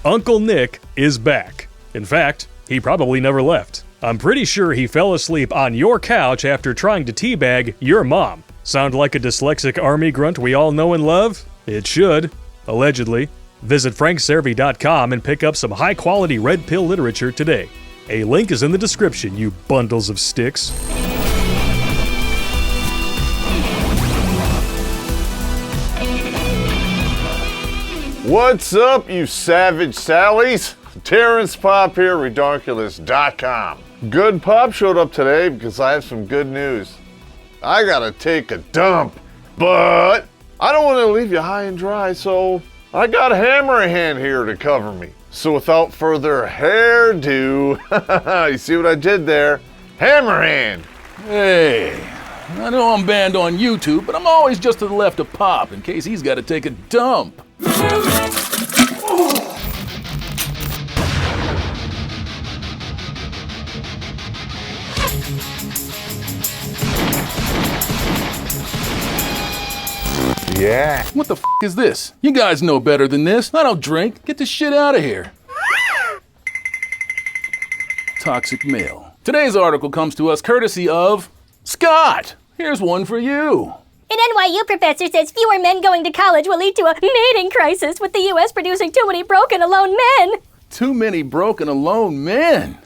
Uncle Nick is back. In fact, he probably never left. I'm pretty sure he fell asleep on your couch after trying to teabag your mom. Sound like a dyslexic army grunt we all know and love? It should. Allegedly. Visit frankservy.com and pick up some high-quality red pill literature today. A link is in the description, you bundles of sticks. What's up, you savage Sallies? Terrence Popp here, Redonkulas.com. Good Pop showed up today because I have some good news. I gotta take a dump, but I don't want to leave you high and dry, so I got Hammerhand here to cover me. So without further hairdo, you see what I did there? Hammerhand! Hey, I know I'm banned on YouTube, but I'm always just to the left of Pop in case he's got to take a dump. Yeah. What the f*** is this? You guys know better than this. I don't drink. Get this shit out of here. Toxic male. Today's article comes to us courtesy of Scott. Here's one for you. An NYU professor says fewer men going to college will lead to a mating crisis, with the U.S. producing too many broken, alone men. Too many broken, alone men.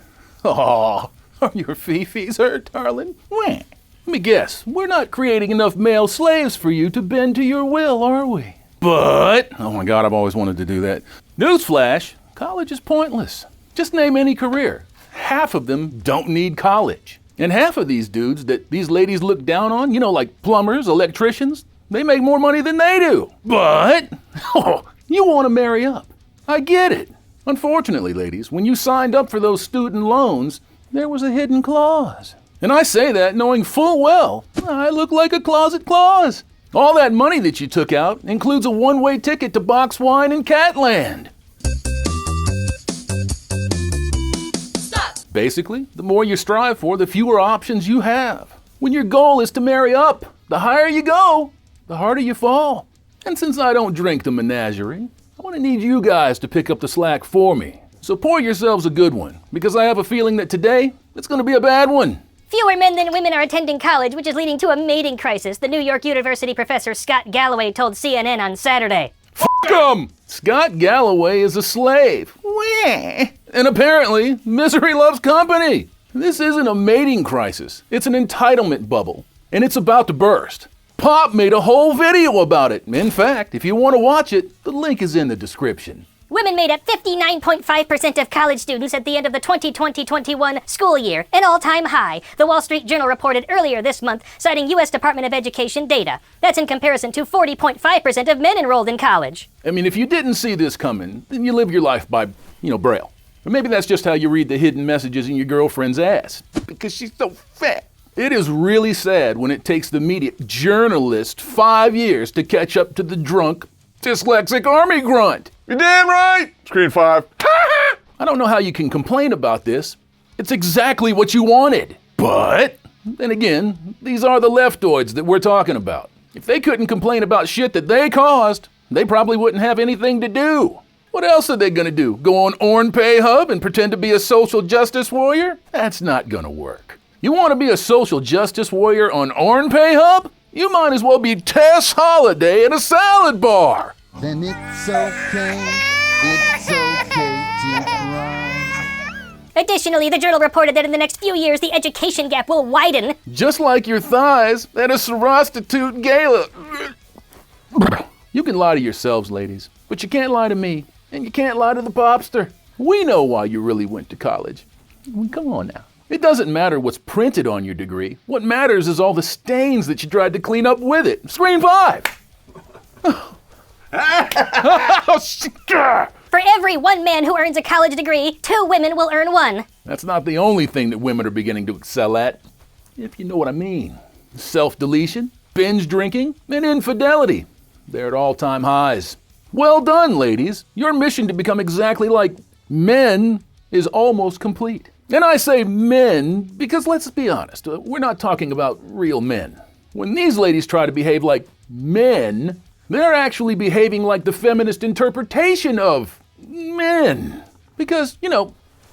Oh, are your fifis hurt, darling? Wah. Let me guess, we're not creating enough male slaves for you to bend to your will, are we? But, oh my God, I've always wanted to do that. Newsflash, college is pointless. Just name any career. Half of them don't need college. And half of these dudes that these ladies look down on, you know, like plumbers, electricians, they make more money than they do. But, oh, you want to marry up. I get it. Unfortunately, ladies, when you signed up for those student loans, there was a hidden clause. And I say that knowing full well I look like a closet clause. All that money that you took out includes a one-way ticket to box wine and Catland. Stop. Basically, the more you strive for, the fewer options you have. When your goal is to marry up, the higher you go, the harder you fall. And since I don't drink the menagerie, I want to need you guys to pick up the slack for me. So pour yourselves a good one, because I have a feeling that today, it's going to be a bad one. Fewer men than women are attending college, which is leading to a mating crisis, the New York University professor Scott Galloway told CNN on Saturday. F*** him! Scott Galloway is a slave. Wah. And apparently, misery loves company. This isn't a mating crisis. It's an entitlement bubble. And it's about to burst. Pop made a whole video about it. In fact, if you want to watch it, the link is in the description. Women made up 59.5% of college students at the end of the 2020-21 school year, an all-time high, the Wall Street Journal reported earlier this month, citing U.S. Department of Education data. That's in comparison to 40.5% of men enrolled in college. I mean, if you didn't see this coming, then you live your life by, Braille. Or maybe that's just how you read the hidden messages in your girlfriend's ass. Because she's so fat. It is really sad when it takes the media journalist 5 years to catch up to the drunk, dyslexic army grunt. You're damn right! Screen 5. I don't know how you can complain about this. It's exactly what you wanted. But, then again, these are the leftoids that we're talking about. If they couldn't complain about shit that they caused, they probably wouldn't have anything to do. What else are they gonna do? Go on OrnPay Hub and pretend to be a social justice warrior? That's not gonna work. You wanna be a social justice warrior on OrnPay Hub? You might as well be Tess Holiday at a salad bar. Then it's okay to cry. Additionally, the journal reported that in the next few years, the education gap will widen. Just like your thighs at a prostitute gala. You can lie to yourselves, ladies, but you can't lie to me, and you can't lie to the popster. We know why you really went to college. Come on now. It doesn't matter what's printed on your degree. What matters is all the stains that you tried to clean up with it. Screen 5. For every one man who earns a college degree, 2 women will earn one. That's not the only thing that women are beginning to excel at, if you know what I mean. Self-deletion, binge drinking, and infidelity. They're at all-time highs. Well done, ladies. Your mission to become exactly like men is almost complete. And I say men because, let's be honest, we're not talking about real men. When these ladies try to behave like men, they're actually behaving like the feminist interpretation of men. Because,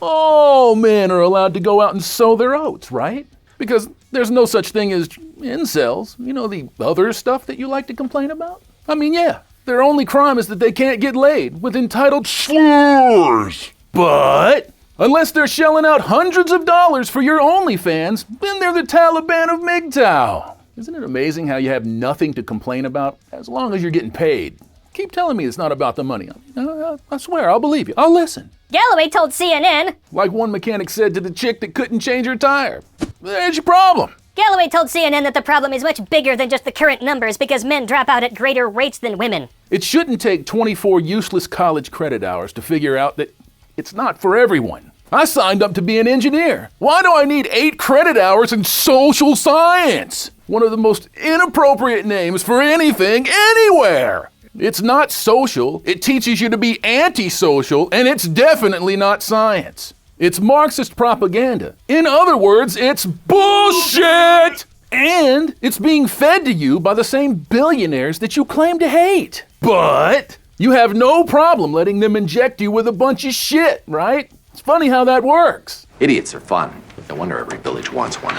all men are allowed to go out and sow their oats, right? Because there's no such thing as incels, the other stuff that you like to complain about. I mean, yeah, their only crime is that they can't get laid with entitled slurs. But unless they're shelling out hundreds of dollars for your OnlyFans, then they're the Taliban of MGTOW. Isn't it amazing how you have nothing to complain about as long as you're getting paid? Keep telling me it's not about the money. I swear, I'll believe you. I'll listen. Galloway told CNN. Like one mechanic said to the chick that couldn't change her tire. There's your problem. Galloway told CNN that the problem is much bigger than just the current numbers because men drop out at greater rates than women. It shouldn't take 24 useless college credit hours to figure out that it's not for everyone. I signed up to be an engineer. Why do I need 8 credit hours in social science? One of the most inappropriate names for anything, anywhere. It's not social, it teaches you to be antisocial, and it's definitely not science. It's Marxist propaganda. In other words, it's bullshit! And it's being fed to you by the same billionaires that you claim to hate. But you have no problem letting them inject you with a bunch of shit, right? It's funny how that works. Idiots are fun. No wonder every village wants one.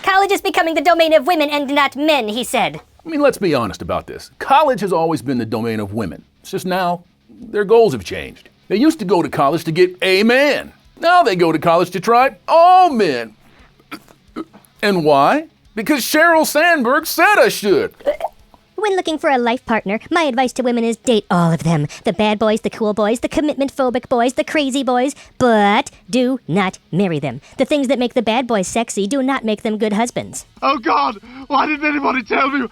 College is becoming the domain of women and not men, he said. I mean, let's be honest about this. College has always been the domain of women. It's just now, their goals have changed. They used to go to college to get a man. Now they go to college to try all men. And why? Because Sheryl Sandberg said I should. When looking for a life partner, my advice to women is date all of them. The bad boys, the cool boys, the commitment-phobic boys, the crazy boys. But do not marry them. The things that make the bad boys sexy do not make them good husbands. Oh God, why didn't anybody tell me?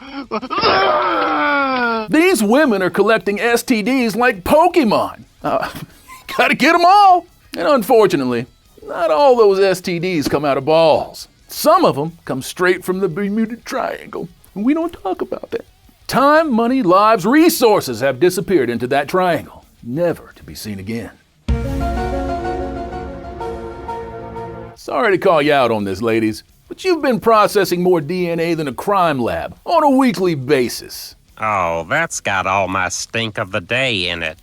These women are collecting STDs like Pokemon. Gotta get them all. And unfortunately, not all those STDs come out of balls. Some of them come straight from the Bermuda Triangle. And we don't talk about that. Time, money, lives, resources have disappeared into that triangle, never to be seen again. Sorry to call you out on this, ladies, but you've been processing more DNA than a crime lab on a weekly basis. Oh, that's got all my stink of the day in it.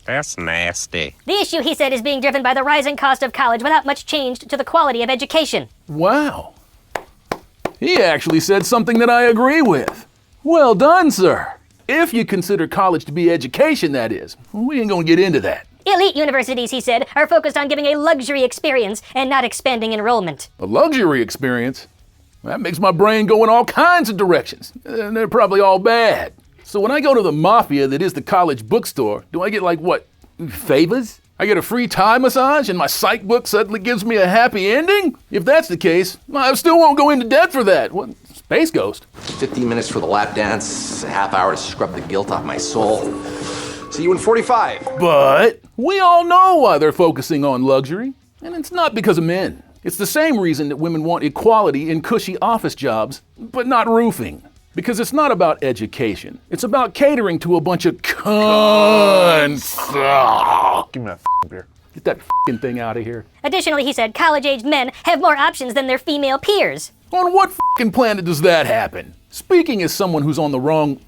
That's nasty. The issue, he said, is being driven by the rising cost of college without much change to the quality of education. Wow. He actually said something that I agree with. Well done, sir. If you consider college to be education, that is. We ain't gonna get into that. Elite universities, he said, are focused on giving a luxury experience and not expanding enrollment. A luxury experience? That makes my brain go in all kinds of directions. And they're probably all bad. So when I go to the mafia that is the college bookstore, do I get favors? I get a free Thai massage and my psych book suddenly gives me a happy ending? If that's the case, I still won't go into debt for that. What? Space Ghost? 15 minutes for the lap dance, a half hour to scrub the guilt off my soul. See you in 45. But we all know why they're focusing on luxury. And it's not because of men. It's the same reason that women want equality in cushy office jobs, but not roofing. Because it's not about education. It's about catering to a bunch of cunts. Give me that beer. Get that thing out of here. Additionally, he said, college-aged men have more options than their female peers. On what planet does that happen? Speaking as someone who's on the wrong,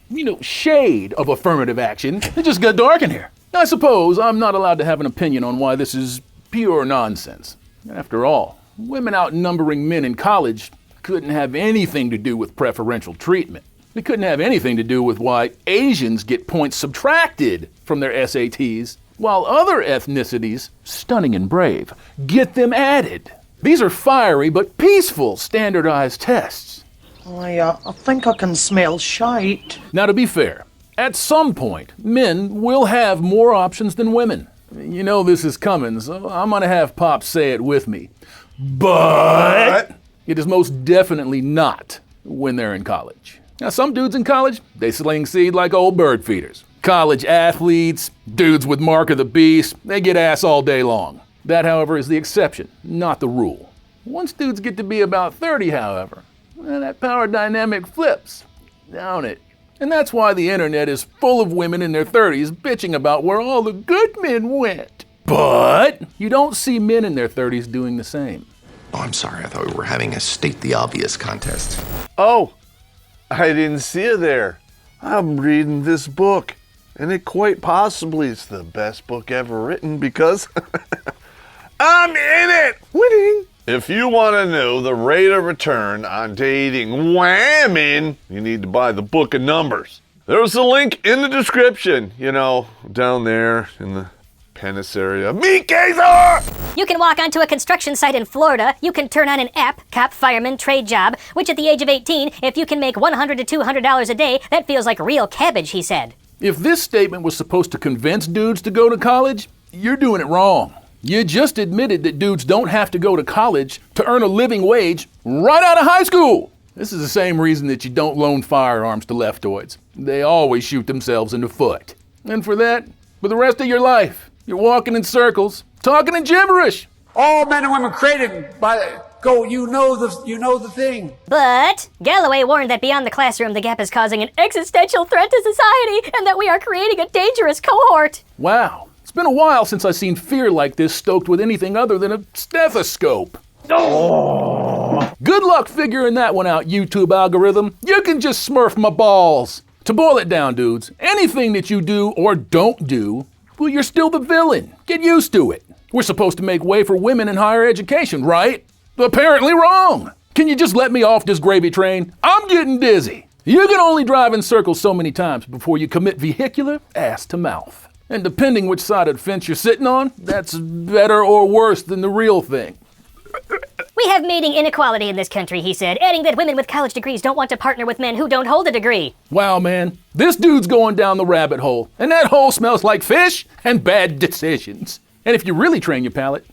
shade of affirmative action, it just got dark in here. I suppose I'm not allowed to have an opinion on why this is pure nonsense. After all, women outnumbering men in college couldn't have anything to do with preferential treatment. It couldn't have anything to do with why Asians get points subtracted from their SATs, while other ethnicities, stunning and brave, get them added. These are fiery but peaceful standardized tests. I think I can smell shite. Now, to be fair, at some point, men will have more options than women. You know this is coming, so I'm gonna have Popp say it with me. But it is most definitely not when they're in college. Now, some dudes in college, they sling seed like old bird feeders. College athletes, dudes with mark of the beast, they get ass all day long. That, however, is the exception, not the rule. Once dudes get to be about 30, however, that power dynamic flips, don't it? And that's why the internet is full of women in their 30s bitching about where all the good men went. But you don't see men in their 30s doing the same. Oh, I'm sorry. I thought we were having a state the obvious contest. Oh, I didn't see you there. I'm reading this book. And it quite possibly is the best book ever written because I'm in it! Winning! If you want to know the rate of return on dating women, you need to buy the Book of Numbers. There's a link in the description, down there in the penis area. Meet Gazer! You can walk onto a construction site in Florida. You can turn on an app, cop, fireman, trade job, which at the age of 18, if you can make $100 to $200 a day, that feels like real cabbage, he said. If this statement was supposed to convince dudes to go to college, you're doing it wrong. You just admitted that dudes don't have to go to college to earn a living wage right out of high school. This is the same reason that you don't loan firearms to leftoids. They always shoot themselves in the foot. And for that, for the rest of your life, you're walking in circles, talking in gibberish. All men and women created by you know the thing. But Galloway warned that beyond the classroom, the gap is causing an existential threat to society and that we are creating a dangerous cohort. Wow. It's been a while since I've seen fear like this stoked with anything other than a stethoscope. Oh. Good luck figuring that one out, YouTube algorithm. You can just smurf my balls. To boil it down, dudes, anything that you do or don't do, well, you're still the villain. Get used to it. We're supposed to make way for women in higher education, right? Apparently wrong. Can you just let me off this gravy train? I'm getting dizzy. You can only drive in circles so many times before you commit vehicular ass to mouth. And depending which side of the fence you're sitting on, that's better or worse than the real thing. We have mating inequality in this country, he said, adding that women with college degrees don't want to partner with men who don't hold a degree. Wow, man. This dude's going down the rabbit hole, and that hole smells like fish and bad decisions. And if you really train your palate,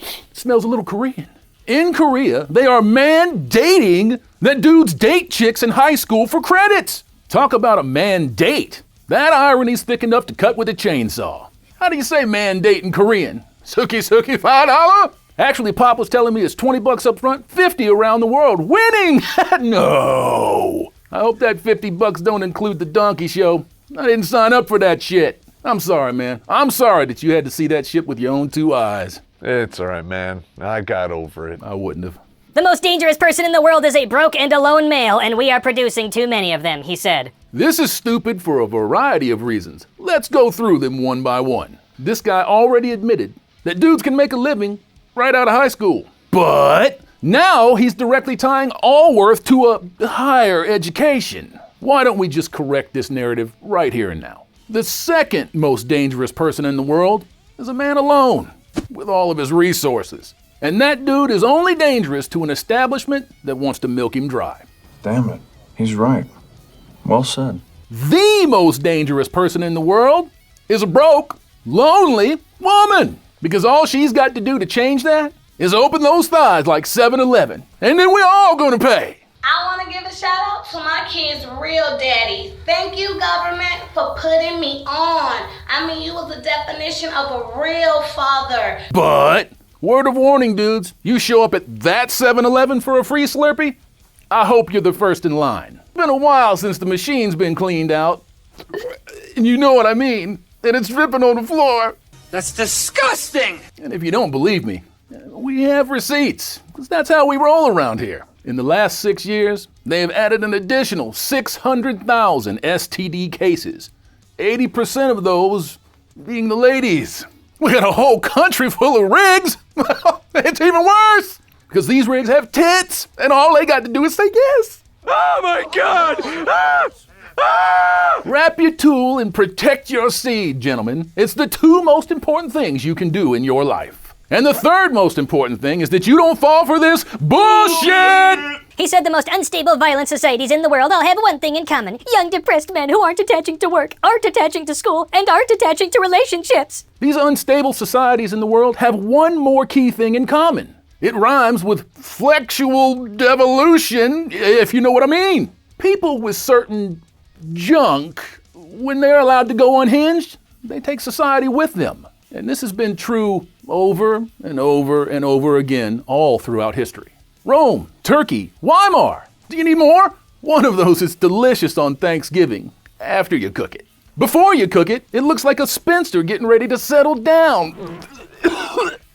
it smells a little Korean. In Korea, they are mandating that dudes date chicks in high school for credits. Talk about a mandate. That irony's thick enough to cut with a chainsaw. How do you say mandate in Korean? Suki suki $5? Actually, Popp was telling me it's $20 up front, $50 around the world. Winning! No! I hope that $50 don't include the donkey show. I didn't sign up for that shit. I'm sorry, man. I'm sorry that you had to see that shit with your own two eyes. It's all right, man. I got over it. I wouldn't have. The most dangerous person in the world is a broke and alone male, and we are producing too many of them, he said. This is stupid for a variety of reasons. Let's go through them one by one. This guy already admitted that dudes can make a living right out of high school. But now he's directly tying all worth to a higher education. Why don't we just correct this narrative right here and now? The second most dangerous person in the world is a man alone, with all of his resources. And that dude is only dangerous to an establishment that wants to milk him dry. Damn it, he's right. Well said. The most dangerous person in the world is a broke, lonely woman. Because all she's got to do to change that is open those thighs like 7-Eleven. And then we're all gonna pay. I want to give a shout out to my kids' real daddies. Thank you, government, for putting me on. I mean, you was the definition of a real father. But, word of warning, dudes, you show up at that 7-Eleven for a free Slurpee, I hope you're the first in line. It's been a while since the machine's been cleaned out. And you know what I mean. And it's dripping on the floor. That's disgusting! And if you don't believe me, we have receipts, because that's how we roll around here. In the last 6 years, they have added an additional 600,000 STD cases, 80% of those being the ladies. We got a whole country full of rigs. It's even worse, because these rigs have tits, and all they got to do is say yes. Oh my God! Ah! Ah! Wrap your tool and protect your seed, gentlemen. It's the two most important things you can do in your life. And the third most important thing is that you don't fall for this bullshit! He said the most unstable, violent societies in the world all have one thing in common. Young, depressed men who aren't attaching to work, aren't attaching to school, and aren't attaching to relationships. These unstable societies in the world have one more key thing in common. It rhymes with flexual devolution, if you know what I mean. People with certain junk, when they're allowed to go unhinged, they take society with them. And this has been true over and over and over again all throughout history. Rome, Turkey, Weimar. Do you need more? One of those is delicious on Thanksgiving, after you cook it. Before you cook it, it looks like a spinster getting ready to settle down.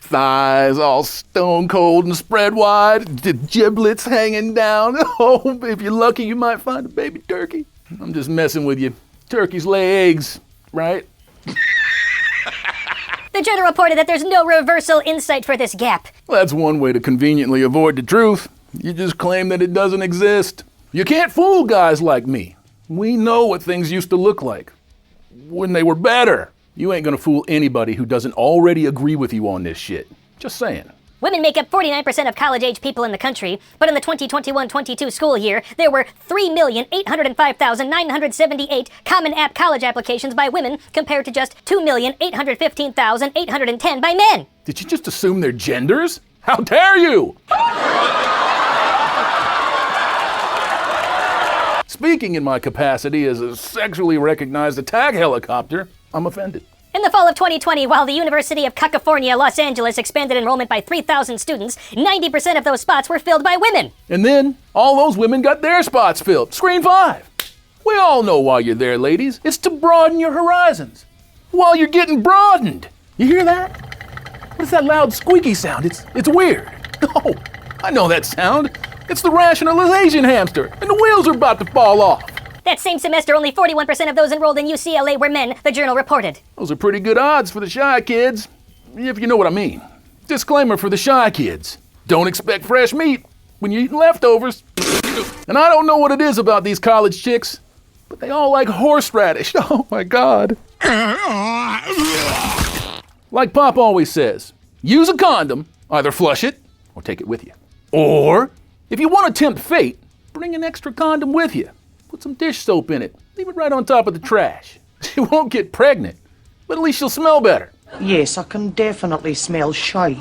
Thighs all stone cold and spread wide, the giblets hanging down. Oh, if you're lucky, you might find a baby turkey. I'm just messing with you. Turkeys lay eggs. right? The journal reported that there's no reversal in sight for this gap. That's one way to conveniently avoid the truth. You just claim that it doesn't exist. You can't fool guys like me. We know what things used to look like when they were better. You ain't gonna fool anybody who doesn't already agree with you on this shit. Just saying. Women make up 49% of college-age people in the country, but in the 2021-22 school year, there were 3,805,978 Common App college applications by women compared to just 2,815,810 by men. Did you just assume their genders? How dare you! Speaking in my capacity as a sexually recognized attack helicopter, I'm offended. In the fall of 2020, while the University of California, Los Angeles expanded enrollment by 3,000 students, 90% of those spots were filled by women. And then, all those women got their spots filled. Screen 5. We all know why you're there, ladies. It's to broaden your horizons. While you're getting broadened. You hear that? What is that loud squeaky sound? It's weird. Oh, I know that sound. It's the rationalization hamster, and the wheels are about to fall off. That same semester, only 41% of those enrolled in UCLA were men, the journal reported. Those are pretty good odds for the shy kids, if you know what I mean. Disclaimer for the shy kids. Don't expect fresh meat when you're eating leftovers. And I don't know what it is about these college chicks, but they all like horseradish. Oh my God. Like Pop always says, use a condom, either flush it or take it with you. Or, if you want to tempt fate, bring an extra condom with you. Put some dish soap in it. Leave it right on top of the trash. She won't get pregnant, but at least she'll smell better. Yes, I can definitely smell shite.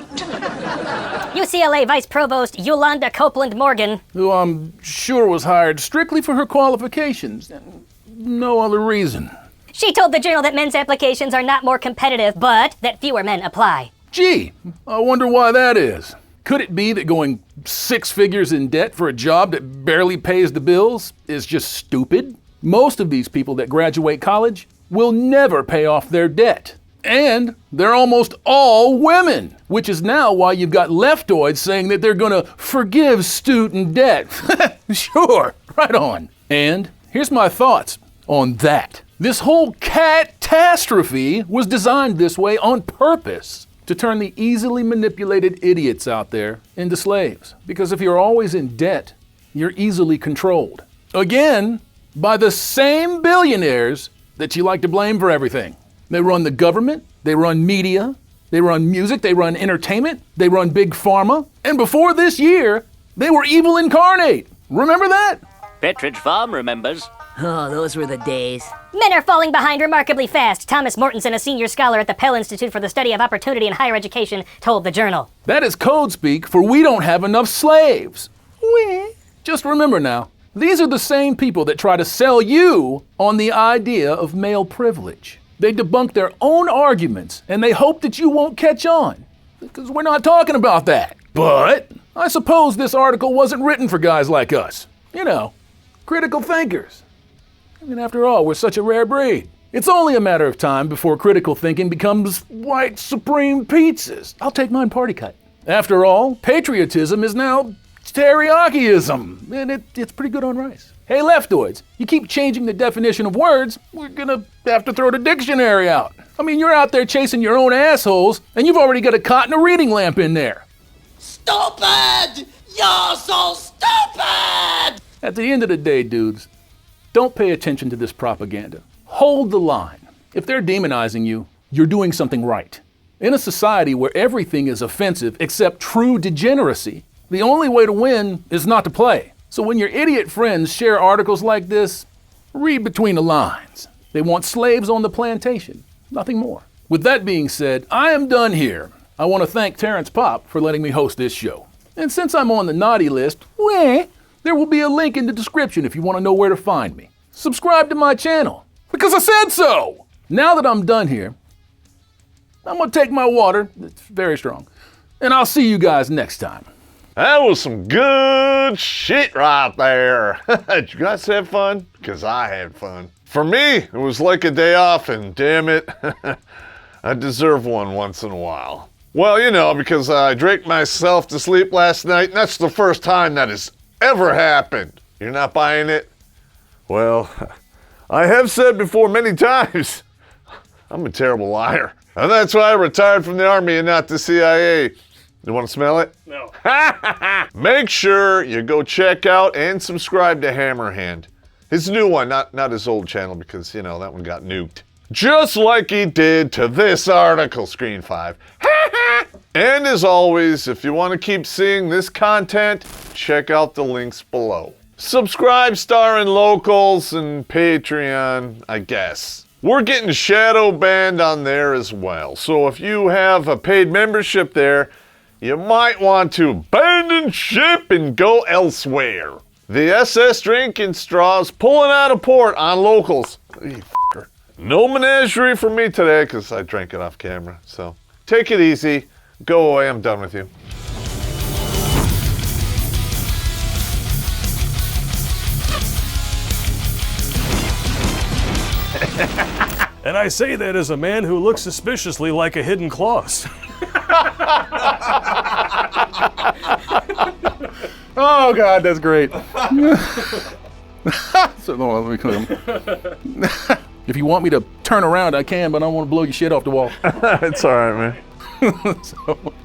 UCLA Vice Provost Yolanda Copeland Morgan, who I'm sure was hired strictly for her qualifications and no other reason. She told the journal that men's applications are not more competitive, but that fewer men apply. Gee, I wonder why that is. Could it be that going 6 figures in debt for a job that barely pays the bills is just stupid? Most of these people that graduate college will never pay off their debt. And they're almost all women, which is now why you've got leftoids saying that they're gonna forgive student debt. Sure, right on. And here's my thoughts on that. This whole catastrophe was designed this way on purpose, to turn the easily manipulated idiots out there into slaves. Because if you're always in debt, you're easily controlled. Again, by the same billionaires that you like to blame for everything. They run the government, they run media, they run music, they run entertainment, they run big pharma. And before this year, they were evil incarnate. Remember that? Petridge Farm remembers. Oh, those were the days. Men are falling behind remarkably fast, Thomas Mortensen, a senior scholar at the Pell Institute for the Study of Opportunity in Higher Education, told the journal. That is code speak for we don't have enough slaves. Just remember now, these are the same people that try to sell you on the idea of male privilege. They debunk their own arguments and they hope that you won't catch on, because we're not talking about that. But I suppose this article wasn't written for guys like us. You know, critical thinkers. I mean, after all, we're such a rare breed. It's only a matter of time before critical thinking becomes white supreme pizzas. I'll take mine party cut. After all, patriotism is now teriyaki-ism, and it's pretty good on rice. Hey, leftoids, you keep changing the definition of words, we're gonna have to throw the dictionary out. I mean, you're out there chasing your own assholes, and you've already got a cot and a reading lamp in there. Stupid! You're so stupid! At the end of the day, dudes, don't pay attention to this propaganda. Hold the line. If they're demonizing you, you're doing something right. In a society where everything is offensive except true degeneracy, the only way to win is not to play. So when your idiot friends share articles like this, read between the lines. They want slaves on the plantation, nothing more. With that being said, I am done here. I want to thank Terrence Popp for letting me host this show. And since I'm on the naughty list, there will be a link in the description if you want to know where to find me. Subscribe to my channel, because I said so! Now that I'm done here, I'm going to take my water, it's very strong, and I'll see you guys next time. That was some good shit right there. Did you guys have fun? Because I had fun. For me, it was like a day off, and damn it, I deserve one once in a while. Well, you know, because I drank myself to sleep last night, and that's the first time that has ever happened. You're not buying it? Well, I have said before many times, I'm a terrible liar. And that's why I retired from the Army and not the CIA. You want to smell it? No. Make sure you go check out and subscribe to Hammerhand. His new one, not his old channel, because, you know, that one got nuked. Just like he did to this article, Screen 5. And as always, if you want to keep seeing this content, check out the links below. Subscribe, star in Locals, and Patreon, I guess. We're getting shadow banned on there as well. So if you have a paid membership there, you might want to abandon ship and go elsewhere. The SS drinking straw's pulling out of port on Locals. You f***er. No menagerie for me today because I drank it off camera. So take it easy. Go away. I'm done with you. And I say that as a man who looks suspiciously like a hidden claws. Oh God, that's great. So, no, let me come. If you want me to turn around, I can, but I don't want to blow your shit off the wall. It's all right, man. So.